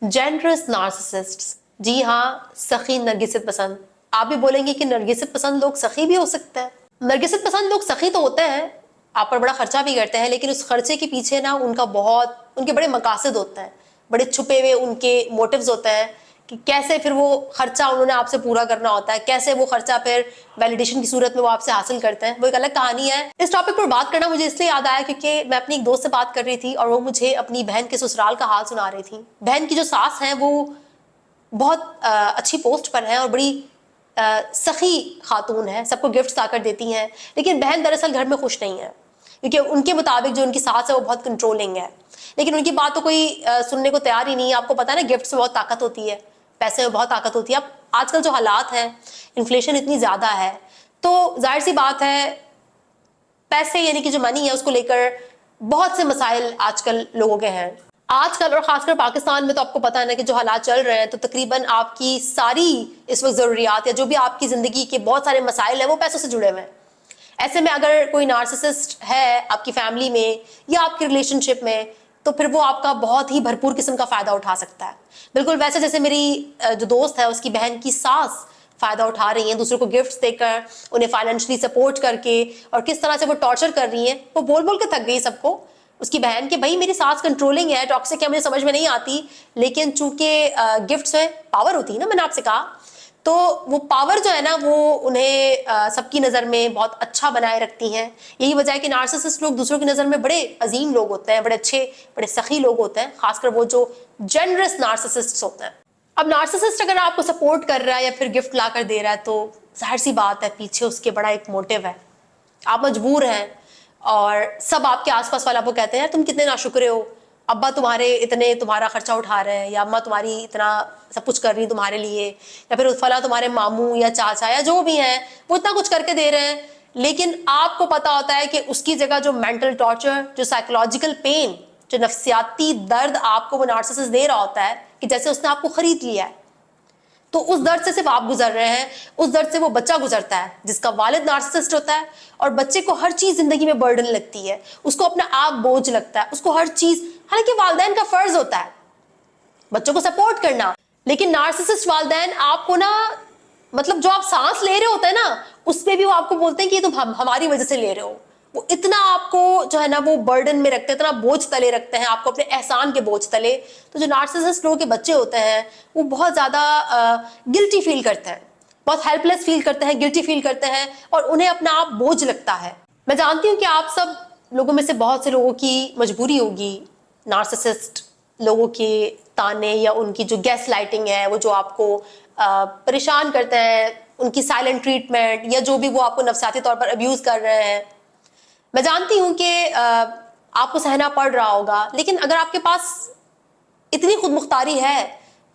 Generous नार्सिसिस्ट्स, जी हाँ, सखी नरगिसित पसंद। आप भी बोलेंगे कि नरगिसित पसंद लोग सखी भी हो सकते हैं। नरगिसित पसंद लोग सखी तो होते हैं, आप पर बड़ा खर्चा भी करते हैं, लेकिन उस खर्चे के पीछे ना उनके बड़े मकासद होते हैं, बड़े छुपे हुए उनके मोटिव्स होते हैं कि कैसे फिर वो खर्चा उन्होंने आपसे पूरा करना होता है, कैसे वो खर्चा फिर वैलिडेशन की सूरत में वो आपसे हासिल करते हैं, वो एक अलग कहानी है। इस टॉपिक पर बात करना मुझे इसलिए याद आया क्योंकि मैं अपनी एक दोस्त से बात कर रही थी और वो मुझे अपनी बहन के ससुराल का हाल सुना रही थी। बहन की जो सास है वो बहुत अच्छी पोस्ट पर है और बड़ी सखी खातून है, सबको गिफ्ट्स लाकर देती हैं, लेकिन बहन दरअसल घर में खुश नहीं है क्योंकि उनके मुताबिक जो उनकी सास है वो बहुत कंट्रोलिंग है। लेकिन उनकी बात तो कोई सुनने को तैयार ही नहीं है। आपको पता है ना, गिफ्ट्स में बहुत ताकत होती है, पैसे में बहुत ताकत होती है। अब आजकल जो हालात हैं, इन्फ्लेशन इतनी ज़्यादा है, तो जाहिर सी बात है पैसे यानी कि जो मनी है उसको लेकर बहुत से मसाइल आजकल लोगों के हैं। आजकल और खासकर पाकिस्तान में तो आपको पता है ना कि जो हालात चल रहे हैं, तो तकरीबन आपकी सारी इस वक्त ज़रूरियात या जो भी आपकी ज़िंदगी के बहुत सारे मसाइल हैं वो पैसों से जुड़े हुए हैं। ऐसे में अगर कोई नार्सिसिस्ट है आपकी फैमिली में या आपकी रिलेशनशिप में, तो फिर वो आपका बहुत ही भरपूर किस्म का फ़ायदा उठा सकता है। बिल्कुल वैसे जैसे मेरी जो दोस्त है उसकी बहन की सास फ़ायदा उठा रही हैं दूसरों को गिफ्ट्स देकर, उन्हें फाइनेंशियली सपोर्ट करके, और किस तरह से वो टॉर्चर कर रही हैं। वो बोल बोल के थक गई सबको, उसकी बहन के भाई मेरी सास कंट्रोलिंग है, टॉक्सिक है, मुझे समझ में नहीं आती, लेकिन चूंकि गिफ्ट्स में पावर होती है ना, मैंने आपसे कहा, तो वो पावर जो है ना वो उन्हें सबकी नज़र में बहुत अच्छा बनाए रखती हैं। यही वजह है कि नार्सिसिस्ट लोग दूसरों की नज़र में बड़े अजीम लोग होते हैं, बड़े अच्छे, बड़े सखी लोग होते हैं, खासकर वो जो जेनरस नार्सिसिस्ट होते हैं। अब नार्सिसिस्ट अगर आपको सपोर्ट कर रहा है या फिर गिफ्ट ला कर दे रहा है, तो जाहिर सी बात है पीछे उसके बड़ा एक मोटिव है। आप मजबूर हैं और सब आपके आसपास वाले आपको कहते हैं तुम कितने नाशुक्रे हो, अब्बा तुम्हारे इतने तुम्हारा खर्चा उठा रहे हैं, या अम्मा तुम्हारी इतना सब कुछ कर रही तुम्हारे लिए, या फिर फला तुम्हारे मामू या चाचा या जो भी हैं वो इतना कुछ करके दे रहे हैं। लेकिन आपको पता होता है कि उसकी जगह जो मेंटल टॉर्चर, जो साइकोलॉजिकल पेन, जो नफ्सियाती दर्द आपको वो नार्सिसिस्ट दे रहा होता है कि जैसे उसने आपको खरीद लिया है, तो उस दर्द से सिर्फ आप गुजर रहे हैं, उस दर्द से वो बच्चा गुजरता है जिसका वालिद नार्सिसिस्ट होता है। और बच्चे को हर चीज जिंदगी में बर्डन लगती है, उसको अपना आप बोझ लगता है, उसको हर चीज, हालांकि वालिदैन का फर्ज होता है बच्चों को सपोर्ट करना, लेकिन नार्सिसिस्ट वालिदैन आपको ना, मतलब जो आप सांस ले रहे होते हैं ना उसमें भी वो आपको बोलते हैं कि ये तुम हमारी वजह से ले रहे हो। वो इतना आपको जो है ना वो बर्डन में रखते हैं, इतना बोझ तले रखते हैं आपको, अपने एहसान के बोझ तले। तो जो नार्सिसिस्ट लोगों के बच्चे होते हैं वो बहुत ज़्यादा गिल्टी फील करते हैं, बहुत हेल्पलेस फील करते हैं, गिल्टी फील करते हैं, और उन्हें अपना आप बोझ लगता है। मैं जानती हूँ कि आप सब लोगों में से बहुत से लोगों की मजबूरी होगी नार्सिसिस्ट लोगों के ताने या उनकी जो गैस लाइटिंग है, वो जो आपको परेशान करते हैं, उनकी साइलेंट ट्रीटमेंट, या जो भी वो आपको नफसियाती तौर पर अब्यूज कर रहे हैं। मैं जानती हूँ कि आपको सहना पड़ रहा होगा, लेकिन अगर आपके पास इतनी खुद मुख्तारी है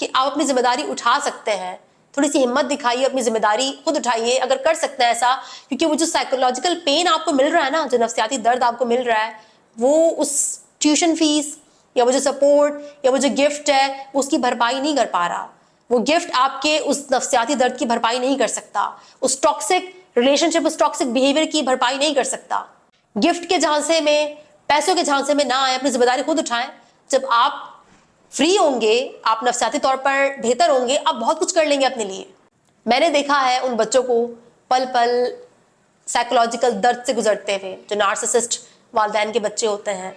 कि आप अपनी जिम्मेदारी उठा सकते हैं, थोड़ी सी हिम्मत दिखाइए, अपनी जिम्मेदारी खुद उठाइए अगर कर सकते हैं ऐसा, क्योंकि वो जो साइकोलॉजिकल पेन आपको मिल रहा है ना, जो नफसियाती दर्द आपको मिल रहा है, वो उस ट्यूशन फीस या वो जो सपोर्ट या वो जो गिफ्ट है वो उसकी भरपाई नहीं कर पा रहा। वो गिफ्ट आपके उस नफसियाती दर्द की भरपाई नहीं कर सकता, उस टॉक्सिक रिलेशनशिप, उस टॉक्सिक बिहेवियर की भरपाई नहीं कर सकता। गिफ्ट के झांसे में, पैसों के झांसे में ना आए, अपनी जिम्मेदारी खुद उठाएं। जब आप फ्री होंगे, आप नफसियाती तौर पर बेहतर होंगे, आप बहुत कुछ कर लेंगे अपने लिए। मैंने देखा है उन बच्चों को पल पल साइकोलॉजिकल दर्द से गुजरते हुए, जो नार्सिसिस्ट वालिदैन के बच्चे होते हैं।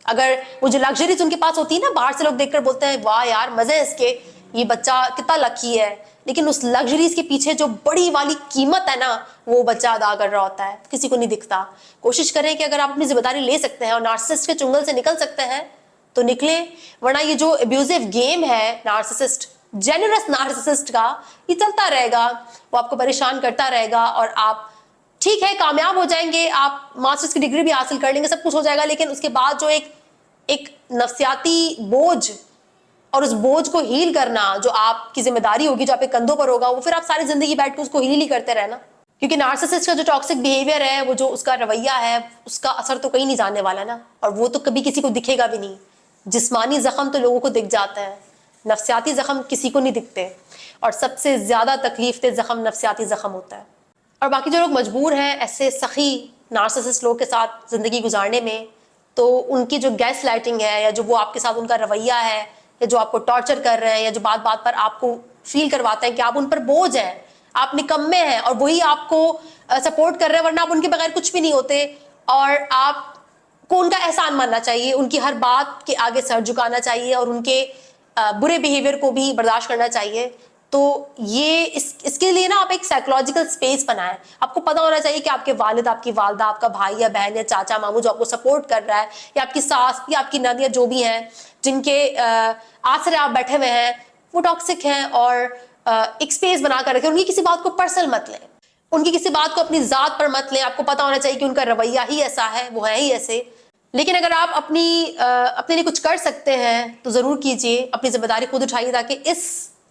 अगर वो जो लग्जरीज उनके पास होती है ना, बाहर से लोग देखकर बोलते हैं वाह यार मजे है इसके, ये बच्चा कितना लकी है, लेकिन उस लग्जरीज के पीछे जो बड़ी वाली कीमत है ना वो बच्चा अदा कर रहा होता है, किसी को नहीं दिखता। कोशिश करें कि अगर आप अपनी जिम्मेदारी ले सकते हैं और नार्सिसिस्ट के चुंगल से निकल सकते हैं तो निकले, वरना ये जो एब्यूजिव गेम है नार्सिसिस्ट, जेनरस नार्सिसिस्ट का, ये चलता रहेगा, वो आपको परेशान करता रहेगा। और आप ठीक है कामयाब हो जाएंगे, आप मास्टर्स की डिग्री भी हासिल कर लेंगे, सब कुछ हो जाएगा, लेकिन उसके बाद जो एक नफसियाती बोझ, और उस बोझ को हील करना जो आपकी जिम्मेदारी होगी, जो आपके कंधों पर होगा, वो फिर आप सारी जिंदगी बैठ के उसको हील ही करते रहना। क्योंकि नार्सिसिस्ट का जो टॉक्सिक बिहेवियर है, वो जो उसका रवैया है, उसका असर तो कहीं नहीं जाने वाला ना, और वो तो कभी किसी को दिखेगा भी नहीं। जिस्मानी जख्म तो लोगों को दिख जाते हैं, नफसियाती जख्म किसी को नहीं दिखते, और सबसे ज्यादा तकलीफ दे जख्म नफसियाती जख्म होता है। और बाकी जो लोग मजबूर हैं ऐसे सखी नार्सिसिस्ट लोग के साथ जिंदगी गुजारने में, तो उनकी जो गैस लाइटिंग है या जो वो आपके साथ उनका रवैया है, या जो आपको टॉर्चर कर रहे हैं या जो बात बात पर आपको फील करवाते हैं कि आप उन पर बोझ हैं, आप निकम्मे हैं, और वही आपको सपोर्ट कर रहे हैं, वरना आप उनके बगैर कुछ भी नहीं होते, और आपको उनका एहसान मानना चाहिए, उनकी हर बात के आगे सर झुकाना चाहिए और उनके बुरे बिहेवियर को भी बर्दाश्त करना चाहिए। तो ये इसके लिए ना आप एक साइकोलॉजिकल स्पेस बनाएं। आपको पता होना चाहिए कि आपके वालिद, आपकी वालदा, आपका भाई या बहन या चाचा मामू जो आपको सपोर्ट कर रहा है, या आपकी सास या आपकी नंद या जो भी हैं जिनके आसरे आप बैठे हुए हैं, वो टॉक्सिक हैं, और एक स्पेस बना कर रखें। उनकी किसी बात को पर्सनल मत लें, उनकी किसी बात को अपनी जात पर मत लें। आपको पता होना चाहिए कि उनका रवैया ही ऐसा है, वो है ही ऐसे। लेकिन अगर आप अपने लिए कुछ कर सकते हैं तो जरूर कीजिए, अपनी जिम्मेदारी खुद उठाइए ताकि इस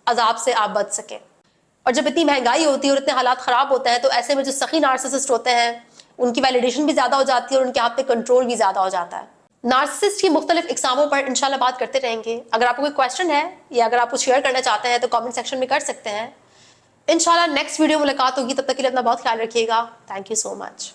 अजाब से आप बच सकें। और जब इतनी महंगाई होती है और इतने हालात खराब होते हैं, तो ऐसे में जो सखी नार्सिसिस्ट होते हैं उनकी वैलिडेशन भी ज्यादा हो जाती है और उनके हाथ पे कंट्रोल भी ज्यादा हो जाता है। नार्सिसिस्ट की मुख्तलिफ इकसामों पर इंशाल्लाह बात करते रहेंगे। अगर आपको कोई क्वेश्चन है या अगर आप कुछ शेयर करना चाहते हैं तो कमेंट सेक्शन में कर सकते हैं। इंशाल्लाह नेक्स्ट वीडियो मुलाकात होगी, तब तक के लिए अपना बहुत ख्याल रखिएगा। Thank you so much.